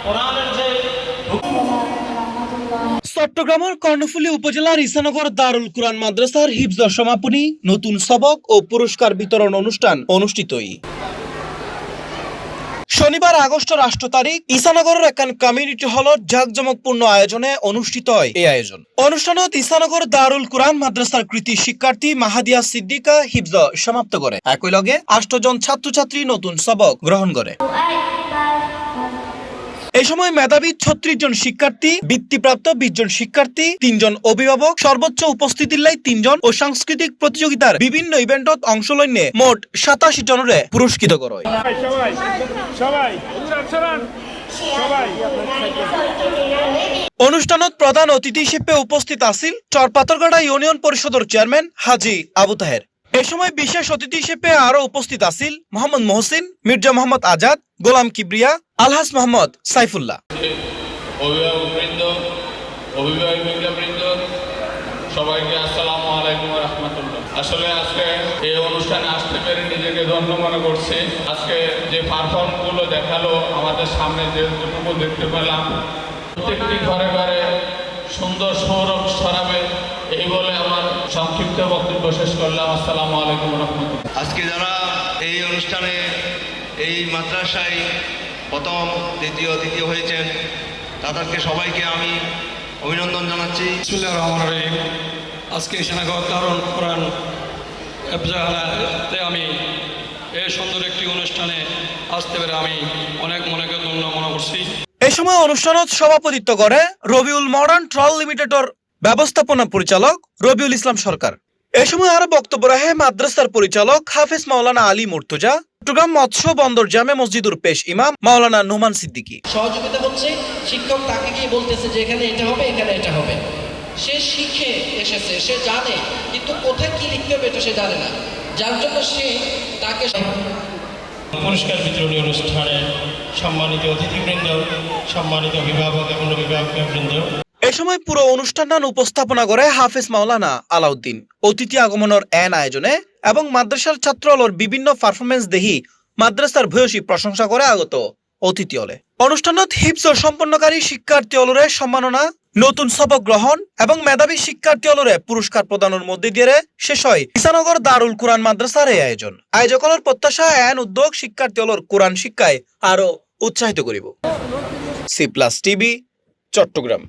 কোরআনের যে চট্টগ্রামের কর্ণফুলী উপজেলার ঈসানগর দারুল কুরআন মাদ্রাসার হিফজ সমাপনী, নতুন সবক ও পুরস্কার বিতরণ অনুষ্ঠান অনুষ্ঠিতই। শনিবার আগস্ট 8 তারিখ ঈসানগরের একখান কমিউনিটি হলত জাঁকজমকপূর্ণ আয়োজনে অনুষ্ঠিত হয়। এই আয়োজন অনুষ্ঠানত ঈসানগর দারুল কুরআন মাদ্রাসার কৃতি শিক্ষার্থী মাহাদিয়া সিদ্দিকা হিফজ সমাপ্ত করে। একই লগে 8 জন ছাত্রছাত্রী নতুন সবক গ্রহণ করে। এই সময় মেধাবী 36 জন শিক্ষার্থী, বৃত্তিপ্রাপ্ত 20 জন শিক্ষার্থী, 3 জন অভিভাবক, সর্বোচ্চ উপস্থিতির লাই 3 জন ও সাংস্কৃতিক প্রতিযোগিতার বিভিন্ন ইভেন্টত অংশ লইনে মোট 87 জনরে পুরস্কৃত করা হয়। অনুষ্ঠানত প্রধান অতিথি হিসেবে উপস্থিত আছিল চরপাথরগাড়া ইউনিয়ন পরিষদের চেয়ারম্যান হাজি আবু তাহের। এ সময় বিশেষ অতিথি হিসেবে আরো উপস্থিত আছিল মোহাম্মদ মহসিন, মির্জা মোহাম্মদ আজাদ, গোলাম কিবরিয়া, আলহাস মোহাম্মদ সাইফুল্লাহ। অভিভাবকবৃন্দ সবাইকে আসসালামু আলাইকুম ওয়া রাহমাতুল্লাহ। আসলে আজকে এই অনুষ্ঠানে আসতে পেরে নিজেকে ধন্য মনে করছি। আজকে যে পারফর্মগুলো দেখালো আমাদের সামনে, যেটুকু দেখতে পেলাম, প্রত্যেকটি ঘরে ঘরে সুন্দর সৌরভ ছড়াবে, এই বলে আমার সংক্ষিপ্ত বক্তব্য শেষ করলাম। আসসালামু আলাইকুম ওয়া রাহমাতুল্লাহ। আজকে যারা এই অনুষ্ঠানে এই মাদ্রাসায় প্রথম, দ্বিতীয়, তৃতীয় হয়েছেন, তাদেরকে সবাইকে আমি অভিনন্দন জানাচ্ছি। বিসমিল্লাহির রহমানির রহিম। আজকে ঈসানগর দারুল কুরআন হেফজাখানাতে আমি এই সুন্দর একটি অনুষ্ঠানে আসতে পেরে আমি অনেক ধন্য মনে করছি। এই সময় অনুষ্ঠানত সভাপতিত্ব করে রবিউল মডার্ন ট্রল লিমিটেডের ব্যবস্থাপনা পরিচালক রবিউল ইসলাম সরকার। এই সময় আরো বক্তব্য রাখে মাদ্রাসার পরিচালক হাফেজ মাওলানা আলী মুর্তজা, চট্টগ্রাম মৎস্য বন্দর জামে মসজিদুর পেশ ইমাম মাওলানা নোমান সিদ্দিকী। সহযোগিতা হচ্ছে শিক্ষক তাকে গিয়ে বলতেছে যে এখানে এটা হবে, এখানে এটা হবে। সে শিখে এসেছে, সে জানে, কিন্তু কোথায় কি লিখতে হবে এটা সে জানে না, যার জন্য সে তাকে পুরস্কার বিতরণী অনুষ্ঠানে সম্মানিত অতিথিবৃন্দ, সম্মানিত অভিভাবক এবং অভিভাবকবৃন্দ, এই সময় পুরো অনুষ্ঠান উপস্থাপনা করে হাফেজ মাওলানা আলাউদ্দিন। অতিথি আগমনের আয়োজনে এবং মাদ্রাসার ছাত্রলর বিভিন্ন পারফরমেন্স দেখি মাদ্রাসার ভূয়সী প্রশংসা করে আগত অতিথি হলে। অনুষ্ঠানত হিফজ সম্পন্নকারী শিক্ষার্থী অলরে সম্মাননা, নতুন সবক গ্রহণ এবং মেধাবী শিক্ষার্থী অলরে পুরস্কার প্রদানের মধ্যে দিয়ে শেষ হয় ঈসানগর দারুল কুরআন মাদ্রাসার এই আয়োজন। আয়োজকের প্রত্যাশা উদ্যোগ শিক্ষার্থী অলর কোরআন শিক্ষায় আরো উৎসাহিত করিব। C plus TV, Chittagong.